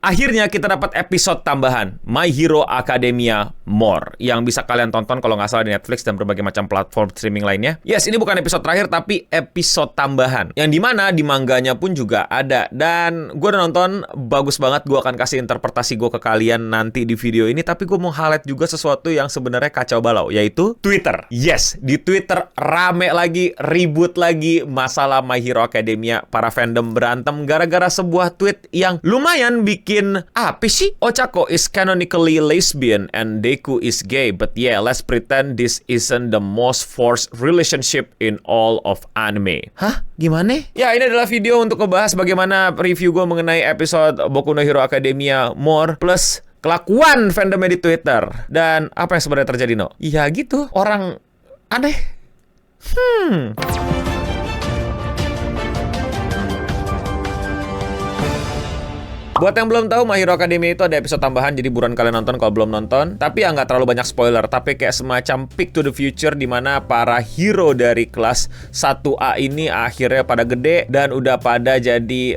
Akhirnya kita dapat episode tambahan My Hero Academia More yang bisa kalian tonton kalau nggak salah di Netflix dan berbagai macam platform streaming lainnya. Yes, ini bukan episode terakhir tapi episode tambahan yang dimana di mangganya pun juga ada. Dan gue udah nonton, bagus banget. Gue akan kasih interpretasi gue ke kalian nanti di video ini. Tapi gue mau highlight juga sesuatu yang sebenarnya kacau balau, yaitu Twitter. Yes, di Twitter rame lagi, ribut lagi masalah My Hero Academia. Para fandom berantem gara-gara sebuah tweet yang lumayan bikin apa sih? Ochako is canonically lesbian and Deku is gay, but yeah, let's pretend this isn't the most forced relationship in all of anime. Hah? Gimana? Ya, ini adalah video untuk ngebahas bagaimana review gue mengenai episode Boku no Hero Academia More plus kelakuan fandomnya di Twitter. Dan apa yang sebenarnya terjadi, No? Ya gitu, orang aneh. Buat yang belum tahu, My Hero Academia itu ada episode tambahan, jadi buruan kalian nonton kalau belum nonton. Tapi ya nggak terlalu banyak spoiler, tapi kayak semacam peek to the future di mana para hero dari kelas 1A ini akhirnya pada gede dan udah pada jadi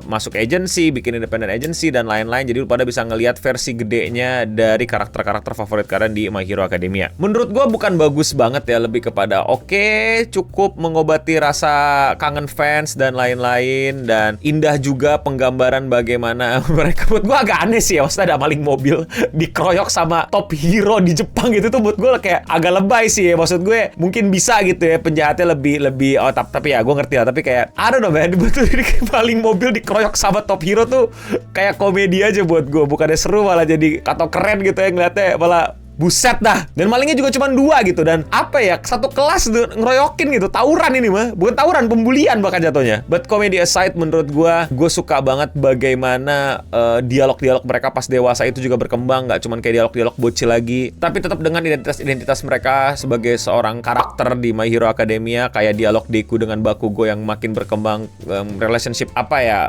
masuk agency, bikin independent agency dan lain-lain. Jadi lu pada bisa ngelihat versi gedenya dari karakter-karakter favorit kalian di My Hero Academia. Menurut gue bukan bagus banget ya, lebih kepada oke, cukup mengobati rasa kangen fans dan lain-lain, dan indah juga penggambaran bagaimana mereka. Buat gue agak aneh sih ya, maksudnya ada maling mobil dikeroyok sama top hero di Jepang gitu tuh, buat gue kayak agak lebay sih ya. Maksud gue mungkin bisa gitu ya penjahatnya lebih tapi ya gue ngerti lah, tapi kayak I don't know man, betul ini maling mobil dikeroyok sama top hero tuh kayak komedi aja buat gue, bukannya seru malah jadi atau keren gitu ya ngeliatnya, malah buset dah. Dan malingnya juga cuma 2 gitu. Dan apa ya, satu kelas ngeroyokin gitu. Tawuran ini mah. Bukan tawuran, pembulian bahkan jatuhnya. But comedy aside, menurut gue suka banget bagaimana dialog-dialog mereka pas dewasa itu juga berkembang. Gak cuma kayak dialog-dialog bocil lagi, tapi tetap dengan identitas-identitas mereka sebagai seorang karakter di My Hero Academia. Kayak dialog Deku dengan Bakugo yang makin berkembang, relationship apa ya,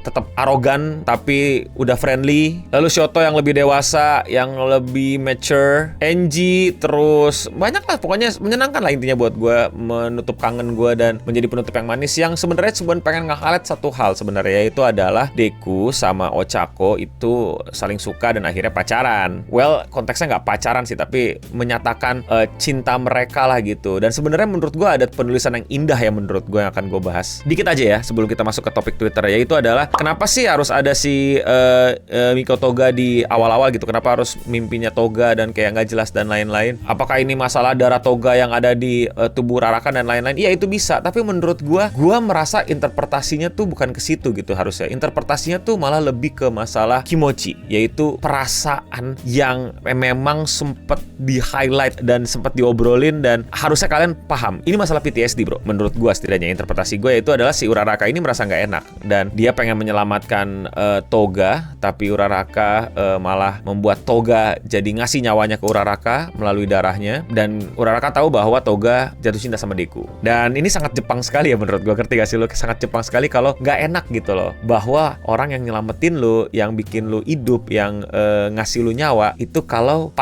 tetap arogan tapi udah friendly. Lalu Shoto yang lebih dewasa, yang lebih mature, Enji, terus banyak lah pokoknya, menyenangkan lah intinya buat gue, menutup kangen gue dan menjadi penutup yang manis. Yang sebenarnya pengen nge-highlight satu hal sebenarnya, yaitu adalah Deku sama Ochako itu saling suka dan akhirnya pacaran. Well, konteksnya nggak pacaran sih, tapi menyatakan cinta mereka lah gitu. Dan sebenarnya menurut gue ada penulisan yang indah ya menurut gue yang akan gue bahas dikit aja ya sebelum kita masuk ke topik Twitter, yaitu adalah kenapa sih harus ada si Miko Toga di awal-awal gitu. Kenapa harus mimpinya Toga dan kayak nggak jelas dan lain-lain. Apakah ini masalah darah toga yang ada di tubuh Rarakan dan lain-lain? Iya, itu bisa. Tapi menurut gue merasa interpretasinya tuh bukan ke situ gitu harusnya. Interpretasinya tuh malah lebih ke masalah kimochi, yaitu perasaan yang memang sempat di-highlight dan sempat diobrolin, dan harusnya kalian paham. Ini masalah PTSD bro. Menurut gue setidaknya interpretasi gue itu adalah si Uraraka ini merasa nggak enak dan dia pengen menyelamatkan Toga, tapi Uraraka malah membuat Toga jadi ngasih nyawanya ke Uraraka melalui darahnya, dan Uraraka tahu bahwa Toga jatuh cinta sama Deku. Dan ini sangat Jepang sekali ya menurut gue, ngerti gak sih lo? Sangat Jepang sekali kalau nggak enak gitu loh, bahwa orang yang nyelamatin lo, yang bikin lo hidup, yang ngasih lo nyawa, itu kalau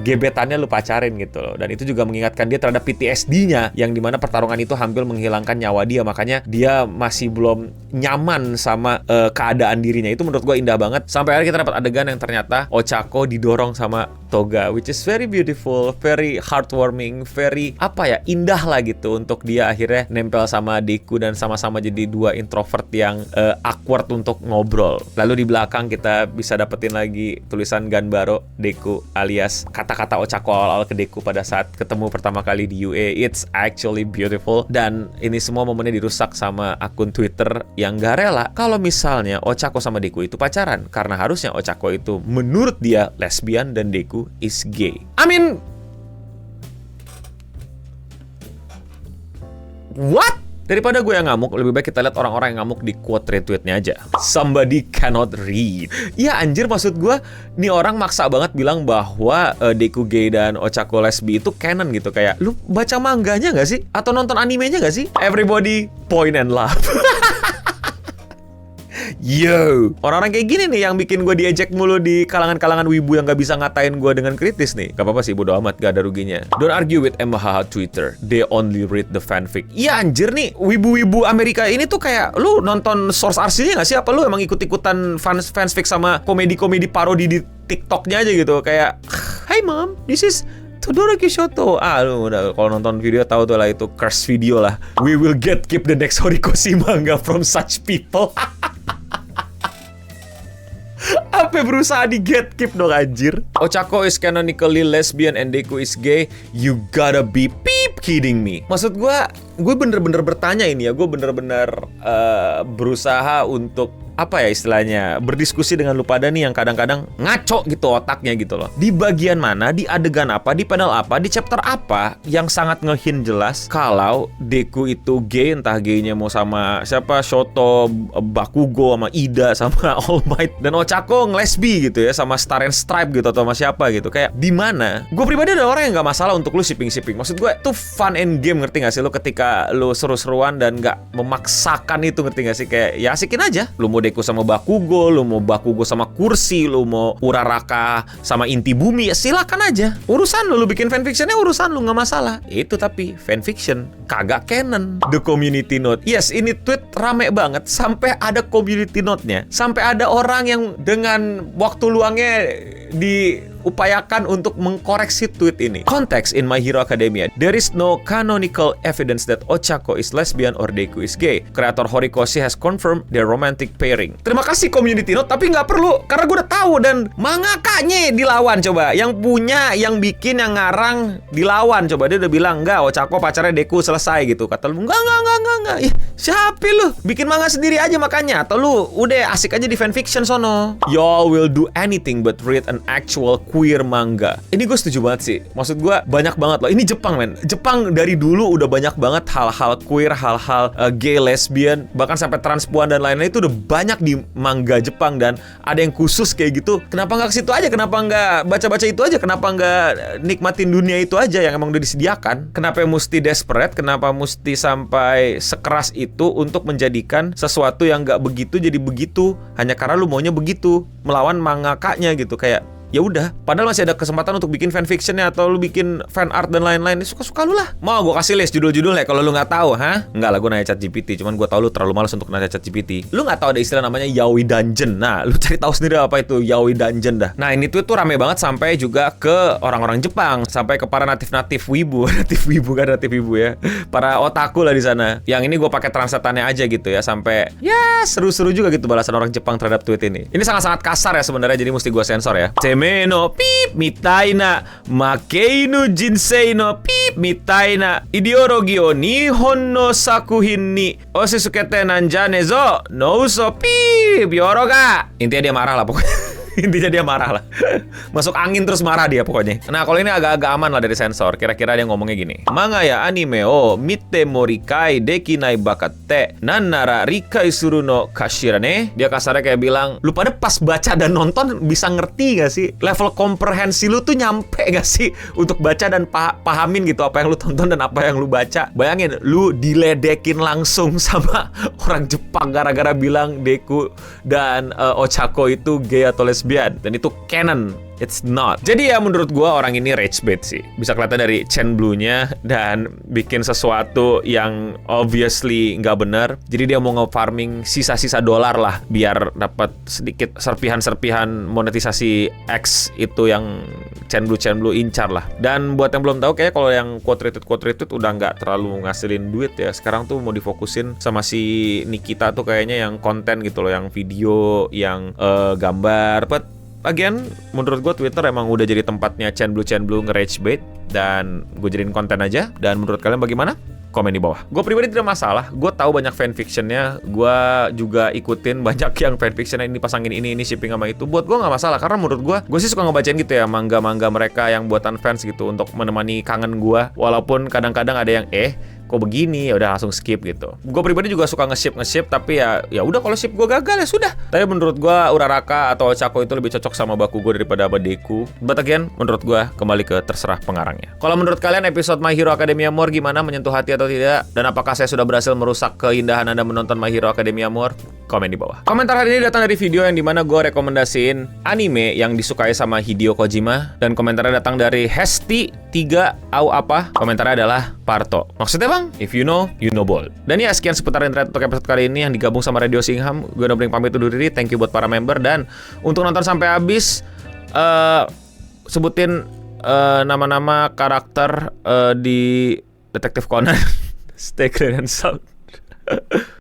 gebetannya lo pacarin gitu loh. Dan itu juga mengingatkan dia terhadap PTSD-nya, yang dimana pertarungan itu hampir menghilangkan nyawa dia, makanya dia masih belum nyaman sama keadaan dirinya. Itu menurut gue indah banget. Sampai akhirnya kita dapat adegan yang ternyata Ochako didorong sama Toga, which is very beautiful, very heartwarming, very indah lah gitu, untuk dia akhirnya nempel sama Deku dan sama-sama jadi 2 introvert yang awkward untuk ngobrol. Lalu di belakang kita bisa dapetin lagi tulisan Ganbaro Deku, alias kata-kata Ochako awal-awal ke Deku pada saat ketemu pertama kali di UA. It's actually beautiful, dan ini semua momennya dirusak sama akun Twitter yang gak rela kalau misalnya Ochako sama Deku itu pacaran, karena harusnya Ochako itu menurut dia lesbian dan Deku is gay. I mean, what? Daripada gue yang ngamuk, lebih baik kita lihat orang-orang yang ngamuk di quote retweetnya aja. Somebody cannot read. Ya anjir, maksud gue, nih orang maksa banget bilang bahwa Deku gay dan Ochako lesbi itu canon gitu. Kayak, lu baca mangganya gak sih? Atau nonton animenya gak sih? Everybody point and laugh. Yo, orang-orang kayak gini nih yang bikin gue diejek mulu di kalangan-kalangan wibu yang gak bisa ngatain gue dengan kritis nih. Gak apa-apa sih, bodo amat, gak ada ruginya. Don't argue with MHH Twitter, they only read the fanfic. Iya anjir nih, wibu-wibu Amerika ini tuh kayak, lu nonton Source RC-nya gak sih? Apa lu emang ikut-ikutan fansfic sama komedi-komedi parodi di TikTok-nya aja gitu? Kayak, hi mom, this is Todoroki Shoto. Lu udah kalau nonton video tahu tuh lah, itu curse video lah. We will get keep the next Horikoshi manga from such people. Apa berusaha di gatekeep dong anjir. Ochako is canonically lesbian and Deku is gay. You gotta be kidding me. Maksud gue bener-bener bertanya ini ya. Gue bener-bener berusaha untuk apa ya istilahnya, berdiskusi dengan lu pada nih yang kadang-kadang ngaco gitu otaknya gitu loh. Di bagian mana, di adegan apa, di panel apa, di chapter apa yang sangat nge-hint jelas kalau Deku itu gay, entah gaynya mau sama siapa, Shoto, Bakugo, sama Ida, sama All Might, dan Ochako ngelesbi gitu ya sama Star and Stripe gitu atau sama siapa gitu. Kayak di mana? Gue pribadi ada orang yang nggak masalah untuk lu shipping-shipping. Maksud gue tuh fun and game, ngerti gak sih lu, ketika lu seru-seruan dan nggak memaksakan itu, ngerti gak sih? Kayak ya asikin aja. Lu mau Deku sama Bakugo, lu mau Bakugo sama Kursi, lu mau Uraraka sama Inti Bumi, ya silakan aja. Urusan lu bikin fanfictionnya urusan lu, nggak masalah. Itu tapi fanfiction kagak canon. The community note. Yes, ini tweet rame banget sampai ada community note-nya. Sampai ada orang yang dengan waktu luangnya diupayakan untuk mengkoreksi tweet ini. Konteks in My Hero Academia. There is no canonical evidence that Ochako is lesbian or Deku is gay. Creator Horikoshi has confirmed their romantic pairing. Terima kasih community note, tapi nggak perlu karena gue udah tahu, dan mangakanya dilawan coba. Yang punya, yang bikin, yang ngarang dilawan coba. Dia udah bilang enggak, Ochako pacarnya Deku, selesai gitu. Kata lu enggak. Ih, siapa lu? Bikin manga sendiri aja makanya. Atau lu udah asik aja di fanfiction sono. Y'all will do anything but read an actual queer manga. Ini gue setuju banget sih. Maksud gue banyak banget loh. Ini Jepang men. Jepang dari dulu udah banyak banget hal-hal queer, hal-hal gay, lesbian, bahkan sampai transpuan dan lain-lain itu udah banyak di manga Jepang, dan ada yang khusus kayak gitu. Kenapa nggak ke situ aja? Kenapa nggak baca-baca itu aja? Kenapa nggak nikmatin dunia itu aja yang emang udah disediakan? Kenapa mesti desperate? Kenapa mesti sampai sekeras itu untuk menjadikan sesuatu yang nggak begitu jadi begitu hanya karena lu maunya begitu, melawan mangakanya gitu? Kayak ya udah, padahal masih ada kesempatan untuk bikin fanfictionnya atau lu bikin fan art dan lain-lain. Suka-suka lu lah. Mau gue kasih list judul-judulnya kalau lu nggak tahu, ha? Enggak lah, gue nanya ChatGPT. Cuman gue tahu lu terlalu malas untuk nanya ChatGPT. Lu nggak tahu ada istilah namanya yaoi dungeon. Nah, lu cari tahu sendiri apa itu yaoi dungeon dah. Nah, ini tuh rame banget sampai juga ke orang-orang Jepang, sampai ke para natif wibu, natif wibu ya, para otaku lah di sana. Yang ini gue pakai translatannya aja gitu ya, sampai ya seru-seru juga gitu balasan orang Jepang terhadap tweet ini. Ini sangat-sangat kasar ya sebenarnya, jadi mesti gue sensor ya. No pip mitai na makei no jinsei no pip mitai na ideologi o nihon no sakuhin ni osisukete nanjane zo no uso pip yoro ga. Intinya dia marah lah pokoknya. Intinya dia marah lah. Masuk angin terus marah dia pokoknya. Nah, kalau ini agak-agak aman lah dari sensor. Kira-kira dia ngomongnya gini. Manga ya anime o mitte morikai dekinai bakatte nannara rikai suru no kashira ne. Dia kasarnya kayak bilang, lu pada pas baca dan nonton bisa ngerti gak sih? Level komprehensi lu tuh nyampe gak sih untuk baca dan pahamin gitu apa yang lu tonton dan apa yang lu baca. Bayangin, lu diledekin langsung sama orang Jepang gara-gara bilang Deku dan Ochako itu gay atau lesbian. Dan itu canon. It's not. Jadi ya menurut gua orang ini rage bait sih. Bisa kelihatan dari Chen Blue-nya dan bikin sesuatu yang obviously nggak benar. Jadi dia mau nge-farming sisa-sisa dolar lah biar dapat sedikit serpihan-serpihan monetisasi X itu yang Chen Blue incar lah. Dan buat yang belum tahu, kayak kalau yang quote retweet udah nggak terlalu ngasilin duit ya. Sekarang tuh mau difokusin sama si Nikita tuh kayaknya yang konten gitu loh, yang video, yang gambar. But again, menurut gue Twitter emang udah jadi tempatnya Chen Blue nge-rage bait, dan gue jadiin konten aja. Dan menurut kalian bagaimana? Komen di bawah. Gue pribadi tidak masalah. Gue tahu banyak fanfictionnya. Gue juga ikutin banyak yang fanfictionnya ini pasangin ini shipping sama itu. Buat gue nggak masalah, karena menurut gue sih suka ngebacain gitu ya manga-manga mereka yang buatan fans gitu untuk menemani kangen gue. Walaupun kadang-kadang ada yang kok begini, ya udah langsung skip gitu. Gue pribadi juga suka nge-ship tapi ya udah kalau ship gue gagal ya sudah. Tapi menurut gue Uraraka atau Ochako itu lebih cocok sama Bakugo daripada sama Deku. But again, menurut gue kembali ke terserah pengarangnya. Kalau menurut kalian episode My Hero Academia More gimana, menyentuh hati atau tidak? Dan apakah saya sudah berhasil merusak keindahan Anda menonton My Hero Academia More? Komen di bawah. Komentar hari ini datang dari video yang dimana gue rekomendasiin anime yang disukai sama Hideo Kojima. Dan komentarnya datang dari Hesti3 au apa? Komentarnya adalah Parto. Maksudnya bang? If you know ball. Dan ya sekian seputar internet untuk episode kali ini yang digabung sama Radio Singham. Gue udah pamit undur diri. Thank you buat para member. Dan untuk nonton sampai habis, sebutin nama-nama karakter di Detektif Conan. Stay clear and sound.